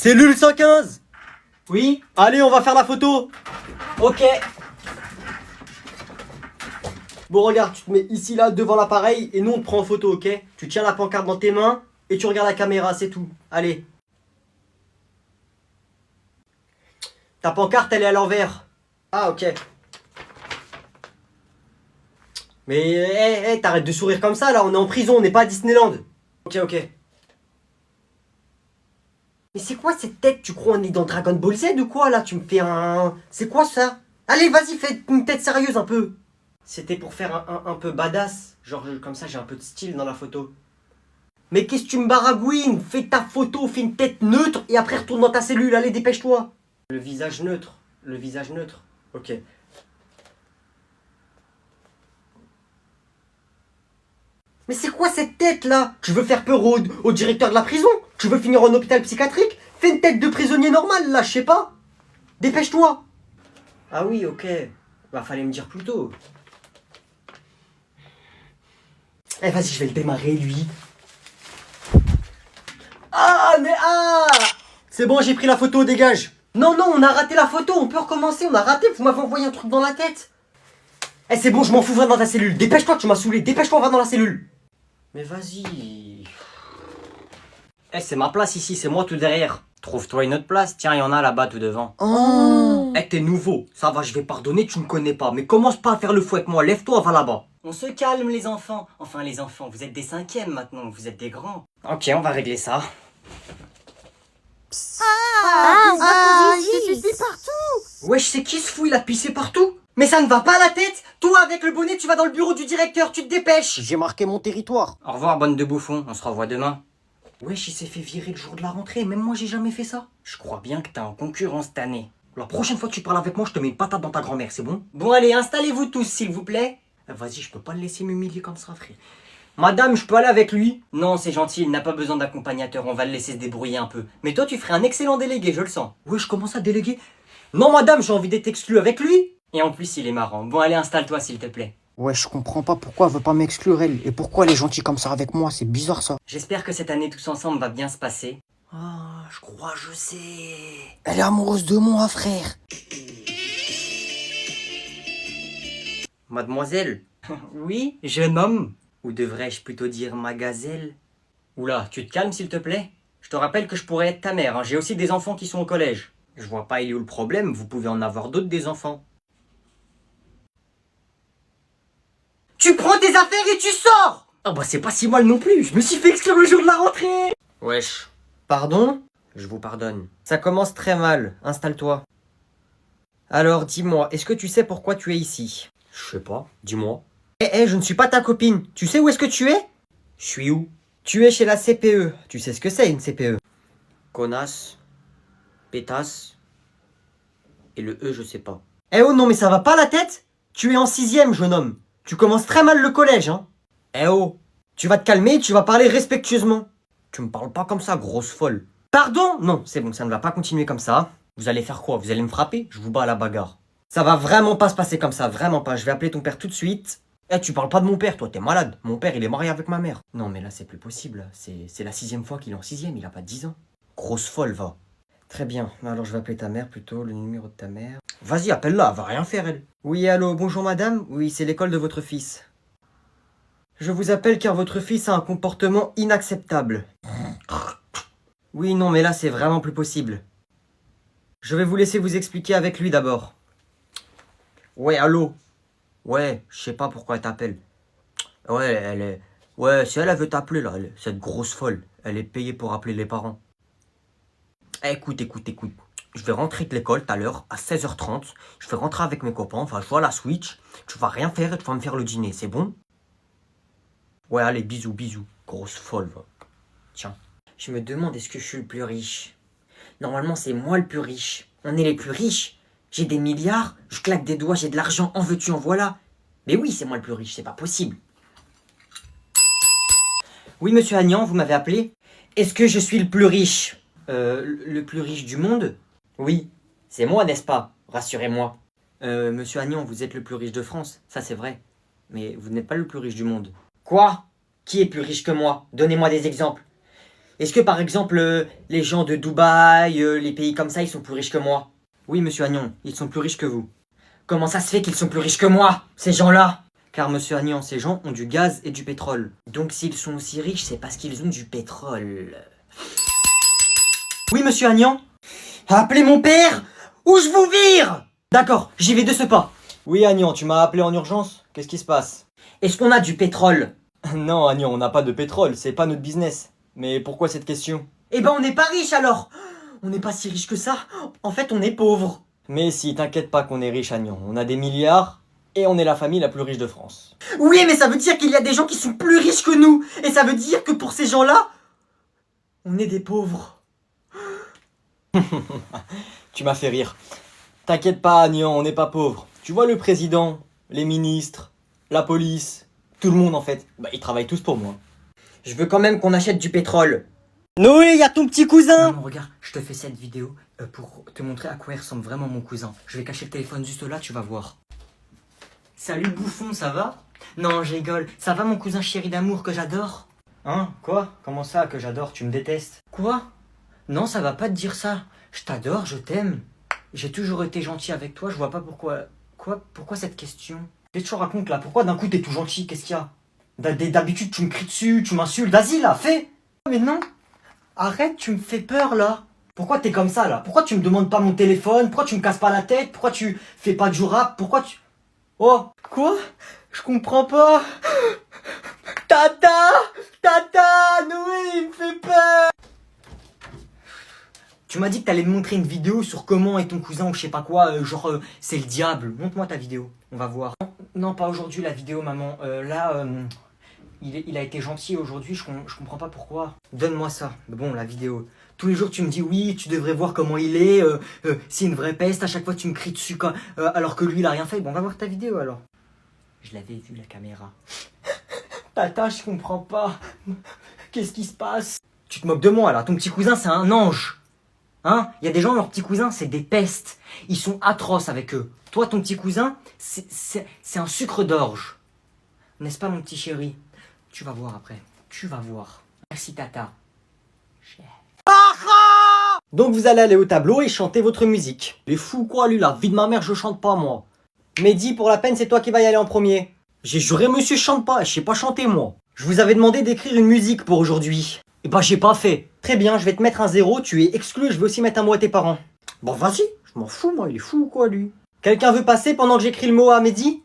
Cellule 115. Oui, Allez, on va faire la photo. ok. Bon, regarde, tu te mets ici, là, devant l'appareil, et nous, on te prend en photo, ok? Tu tiens la pancarte dans tes mains, et tu regardes la caméra, c'est tout. Allez. Ta pancarte, elle est à l'envers. Ah, ok. Mais, t'arrêtes de sourire comme ça, là, on est en prison, on n'est pas à Disneyland. Ok, ok. Mais c'est quoi cette tête? Tu crois on est dans Dragon Ball Z ou quoi, là? Tu me fais un... C'est quoi, ça? Allez, vas-y, fais une tête sérieuse, un peu. C'était pour faire un peu badass. Genre, comme ça, j'ai un peu de style dans la photo. Mais qu'est-ce que tu me baragouines? Fais ta photo, fais une tête neutre et après retourne dans ta cellule. Allez, dépêche-toi. Le visage neutre. Le visage neutre. Ok. Mais c'est quoi cette tête là? Tu veux faire peur au directeur de la prison? Tu veux finir en hôpital psychiatrique? Fais une tête de prisonnier normal là, je sais pas. Dépêche-toi. Ah oui, ok. Bah fallait me dire plus tôt. Eh vas-y, je vais le démarrer lui. Ah mais ah! C'est bon, j'ai pris la photo, dégage. Non, non, on a raté la photo, on peut recommencer, on a raté, vous m'avez envoyé un truc dans la tête. Eh c'est bon, je m'en fous, va dans ta cellule. Dépêche-toi, tu m'as saoulé, dépêche-toi, va dans la cellule. Mais vas-y. Eh c'est ma place ici, c'est moi tout derrière. Trouve-toi une autre place, tiens, il y en a là-bas tout devant. Oh. Eh t'es nouveau, ça va, je vais pardonner, tu me connais pas. Mais commence pas à faire le fou avec moi, lève-toi, va là-bas. On se calme les enfants. Enfin les enfants, vous êtes des 5e maintenant, vous êtes des grands. Ok, on va régler ça. Il pipi partout. Wesh, c'est qui ce fou, il a pissé partout? Mais ça ne va pas la tête? Toi, avec le bonnet, tu vas dans le bureau du directeur, tu te dépêches. J'ai marqué mon territoire. Au revoir, bande de bouffons, on se revoit demain. Wesh, il s'est fait virer le jour de la rentrée, même moi j'ai jamais fait ça. Je crois bien que t'es en concurrence cette année. La prochaine fois que tu parles avec moi, je te mets une patate dans ta grand-mère, c'est bon? Bon allez, installez-vous tous s'il vous plaît. Vas-y, je peux pas le laisser m'humilier comme ça, frère. Madame, je peux aller avec lui? Non, c'est gentil, il n'a pas besoin d'accompagnateur, on va le laisser se débrouiller un peu. Mais toi, tu ferais un excellent délégué, je le sens. Ouais, je commence à déléguer. Non, madame, j'ai envie d'être exclu avec lui. Et en plus, il est marrant. Bon, allez, installe-toi s'il te plaît. Ouais, je comprends pas pourquoi elle veut pas m'exclure elle. Et pourquoi elle est gentille comme ça avec moi, c'est bizarre ça. J'espère que cette année tous ensemble va bien se passer. Ah, je crois, je sais. Elle est amoureuse de moi, frère. Mademoiselle, Oui, jeune homme. ou devrais-je plutôt dire ma gazelle? Oula, tu te calmes s'il te plaît. Je te rappelle que je pourrais être ta mère, hein. J'ai aussi des enfants qui sont au collège. Je vois pas il est où le problème, vous pouvez en avoir d'autres des enfants. Tu prends tes affaires et tu sors. Ah bah c'est pas si mal non plus, je me suis fait exclure le jour de la rentrée. Wesh. Pardon? Je vous pardonne. Ça commence très mal, installe-toi. Alors dis-moi, est-ce que tu sais pourquoi tu es ici? Je sais pas, dis-moi. Je ne suis pas ta copine, tu sais où est-ce que tu es? Je suis où? Tu es chez la CPE, tu sais ce que c'est une CPE? Connasse, pétasse, et le E je sais pas. Oh non mais ça va pas la tête? Tu es en 6ème jeune homme. Tu commences très mal le collège, hein. Oh, tu vas te calmer et tu vas parler respectueusement. Tu me parles pas comme ça, grosse folle. Pardon? Non, c'est bon, ça ne va pas continuer comme ça. Vous allez faire quoi? Vous allez me frapper? Je vous bats à la bagarre. Ça va vraiment pas se passer comme ça, vraiment pas. Je vais appeler ton père tout de suite. Tu parles pas de mon père, toi, t'es malade. Mon père, il est marié avec ma mère. Non, mais là, c'est plus possible. C'est la 6ème fois qu'il est en 6ème, il a pas 10 ans. Grosse folle, va. Très bien, alors je vais appeler ta mère plutôt, le numéro de ta mère. Vas-y, appelle-la, elle va rien faire, elle. Oui, allô, bonjour madame. Oui, c'est l'école de votre fils. Je vous appelle car votre fils a un comportement inacceptable. Oui, non, mais là, c'est vraiment plus possible. Je vais vous laisser vous expliquer avec lui d'abord. Ouais, allô? Ouais, je sais pas pourquoi elle t'appelle. Ouais, elle est... Ouais, si elle veut t'appeler, là, cette grosse folle. Elle est payée pour appeler les parents. Écoute. Je vais rentrer de l'école tout à l'heure, à 16h30. Je vais rentrer avec mes copains, on va jouer à la Switch. Tu vas rien faire et tu vas me faire le dîner, c'est bon? Ouais, allez, bisous. Grosse folle, va. Tiens. Je me demande, est-ce que je suis le plus riche? Normalement, c'est moi le plus riche. On est les plus riches. J'ai des milliards, je claque des doigts, j'ai de l'argent, en veux-tu, en voilà. Mais oui, c'est moi le plus riche, c'est pas possible. Oui, monsieur Agnan, vous m'avez appelé? Est-ce que je suis le plus riche? Le plus riche du monde? Oui, c'est moi, n'est-ce pas? Rassurez-moi. Monsieur Agnan, vous êtes le plus riche de France, ça c'est vrai. Mais vous n'êtes pas le plus riche du monde. Quoi? Qui est plus riche que moi? Donnez-moi des exemples. Est-ce que par exemple, les gens de Dubaï, les pays comme ça, ils sont plus riches que moi? Oui, monsieur Agnon, ils sont plus riches que vous. Comment ça se fait qu'ils sont plus riches que moi, ces gens-là? Car monsieur Agnon, ces gens ont du gaz et du pétrole. Donc s'ils sont aussi riches, c'est parce qu'ils ont du pétrole. Oui, monsieur Agnon? Appelez mon père ou je vous vire! D'accord, j'y vais de ce pas. Oui, Agnon, tu m'as appelé en urgence? Qu'est-ce qui se passe? Est-ce qu'on a du pétrole? Non, Agnon, on n'a pas de pétrole, c'est pas notre business. Mais pourquoi cette question? Eh ben on n'est pas riche alors! On n'est pas si riche que ça. En fait, on est pauvre. Mais si, t'inquiète pas qu'on est riche, Agnon. On a des milliards et on est la famille la plus riche de France. Oui, mais ça veut dire qu'il y a des gens qui sont plus riches que nous. Et ça veut dire que pour ces gens-là, on est des pauvres. Tu m'as fait rire. T'inquiète pas, Agnon, on n'est pas pauvres. Tu vois le président, les ministres, la police, tout le monde en fait, bah ils travaillent tous pour moi. Je veux quand même qu'on achète du pétrole. Noé, y a ton petit cousin! Maman, regarde, je te fais cette vidéo pour te montrer à quoi il ressemble vraiment mon cousin. Je vais cacher le téléphone juste là, tu vas voir. Salut bouffon, ça va? Non, je rigole. Ça va mon cousin chéri d'amour que j'adore? Hein? Quoi? Comment ça que j'adore? Tu me détestes? Quoi? Non, ça va pas te dire ça. Je t'adore, je t'aime. J'ai toujours été gentil avec toi, je vois pas pourquoi... Quoi? Pourquoi cette question? Qu'est-ce que tu racontes là? Pourquoi d'un coup t'es tout gentil? Qu'est-ce qu'il y a? D'habitude tu me cries dessus, tu m'insultes. Vas-y là, fais! Mais non! Arrête, tu me fais peur là! Pourquoi t'es comme ça là? Pourquoi tu me demandes pas mon téléphone? Pourquoi tu me casses pas la tête? Pourquoi tu fais pas du rap? Pourquoi tu... Oh! Quoi? Je comprends pas! Tata! Tata! Noé, il me fait peur! Tu m'as dit que t'allais me montrer une vidéo sur comment est ton cousin ou je sais pas quoi, c'est le diable. Montre-moi ta vidéo, on va voir. Non, pas aujourd'hui la vidéo, maman. Il a été gentil aujourd'hui, je comprends pas pourquoi. Donne-moi ça. Bon, la vidéo. Tous les jours tu me dis oui, tu devrais voir comment il est, c'est une vraie peste, à chaque fois tu me cries dessus alors que lui il a rien fait. Bon, on va voir ta vidéo alors. Je l'avais vu la caméra. Tata, je comprends pas. Qu'est-ce qui se passe? Tu te moques de moi là, ton petit cousin c'est un ange. Hein? Il y a des gens, leurs petits cousins, c'est des pestes. Ils sont atroces avec eux. Toi, ton petit cousin, c'est un sucre d'orge. N'est-ce pas, mon petit chéri? Tu vas voir après. Tu vas voir. Merci, tata. Donc vous allez aller au tableau et chanter votre musique. Les fous quoi lui, la vie de ma mère, je chante pas moi. Mehdi, pour la peine, c'est toi qui vas y aller en premier. J'ai juré monsieur je chante pas, je sais pas chanter moi. Je vous avais demandé d'écrire une musique pour aujourd'hui. Et bah j'ai pas fait. Très bien, je vais te mettre un 0, tu es exclu, je vais aussi mettre un mot à tes parents. Bon vas-y, je m'en fous moi, il est fou ou quoi lui? Quelqu'un veut passer pendant que j'écris le mot à Mehdi?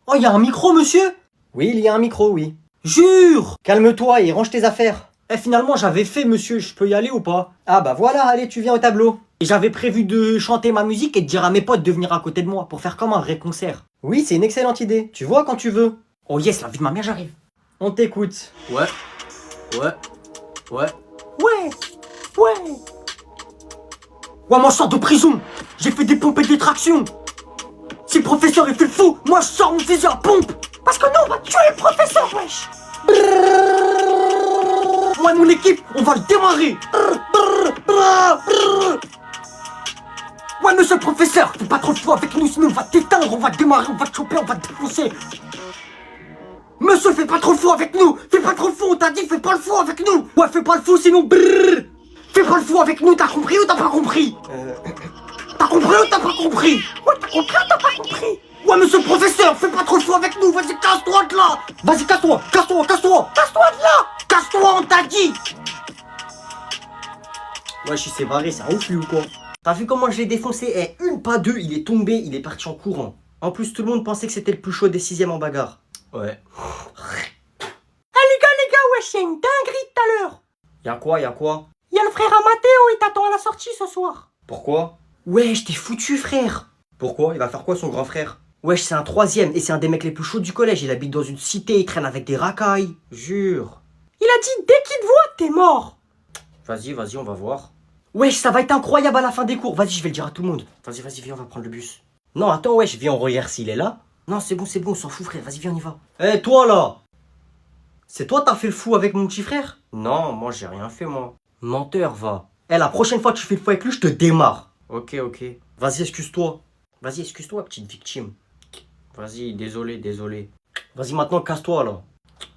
Oh, il y a un micro monsieur? Oui, il y a un micro, oui. Jure! Calme-toi et range tes affaires. Eh finalement j'avais fait monsieur, je peux y aller ou pas? Ah bah voilà, allez tu viens au tableau. Et j'avais prévu de chanter ma musique et de dire à mes potes de venir à côté de moi pour faire comme un vrai concert. Oui, c'est une excellente idée, tu vois quand tu veux. Oh yes, la vie de ma mère, j'arrive. On t'écoute. Ouais. Ouais, moi je sors de prison. J'ai fait des pompes et des tractions. Si le professeur il fait le fou, moi je sors mon fusil à pompe. Parce que nous on va tuer le professeur, wesh. Moi et mon équipe, on va le démarrer. Ouais monsieur le professeur, fais pas trop de fou avec nous, sinon on va t'éteindre, on va démarrer, on va te choper, on va te défoncer. Monsieur, fais pas trop le fou avec nous. Fais pas trop le fou, on t'a dit, fais pas le fou avec nous. Ouais, fais pas le fou, sinon brrr. Fais pas le fou avec nous, t'as compris ou t'as pas compris? T'as compris ou t'as pas compris? Ouais, t'as compris ou t'as pas compris? Ouais, monsieur le professeur, fais pas trop le fou avec nous, vas-y, casse-toi de là. Vas-y, casse-toi, casse-toi, casse-toi. Casse-toi de là. Casse-toi, on t'a dit. Ouais, je suis barré, c'est un ouf lui ou quoi? T'as vu comment je l'ai défoncé? Eh, une pas deux, il est tombé, il est parti en courant. En plus, tout le monde pensait que c'était le plus chaud des 6e en bagarre. Ouais. Ah les gars, wesh, y'a une dinguerie tout à l'heure. Y'a quoi? Y'a le frère à Mathéo, il t'attend à la sortie ce soir. Pourquoi? Wesh, t'es foutu, frère. Pourquoi? Il va faire quoi son grand frère? Wesh, c'est un 3e et c'est un des mecs les plus chauds du collège. Il habite dans une cité, il traîne avec des racailles. Jure. Il a dit dès qu'il te voit, t'es mort. Vas-y, on va voir. Wesh, ça va être incroyable à la fin des cours. Vas-y, je vais le dire à tout le monde. Vas-y, viens, on va prendre le bus. Non, attends, wesh, viens, on regarde s'il est là. Non, c'est bon, on s'en fout, frère. Vas-y, viens, on y va. Eh, toi là! C'est toi t'as fait le fou avec mon petit frère? Non, moi j'ai rien fait, moi. Menteur, va. Eh, la prochaine fois que tu fais le fou avec lui, je te démarre. Ok. Vas-y, excuse-toi. Vas-y, excuse-toi, petite victime. Vas-y, désolé. Vas-y, maintenant, casse-toi là.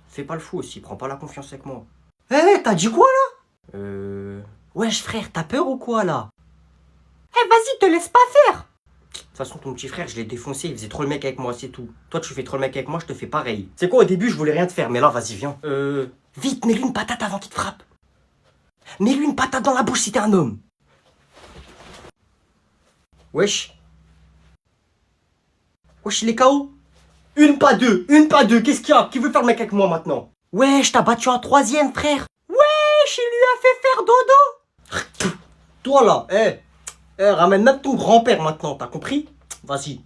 Fais pas le fou aussi, prends pas la confiance avec moi. Eh, t'as dit quoi là? Wesh frère, t'as peur ou quoi là? Eh, vas-y, te laisse pas faire. De toute façon, ton petit frère, je l'ai défoncé, il faisait trop le mec avec moi, c'est tout. Toi, tu fais trop le mec avec moi, je te fais pareil. C'est quoi, au début, je voulais rien te faire, mais là, vas-y, viens. Vite, mets-lui une patate avant qu'il te frappe. Mets-lui une patate dans la bouche si t'es un homme. Wesh. Wesh, il est KO. Une pas deux, qu'est-ce qu'il y a? Qui veut faire le mec avec moi maintenant? Wesh, t'as battu un troisième, frère. Wesh, il lui a fait faire dodo. Toi là, ramène même ton grand-père maintenant, t'as compris? Vas-y.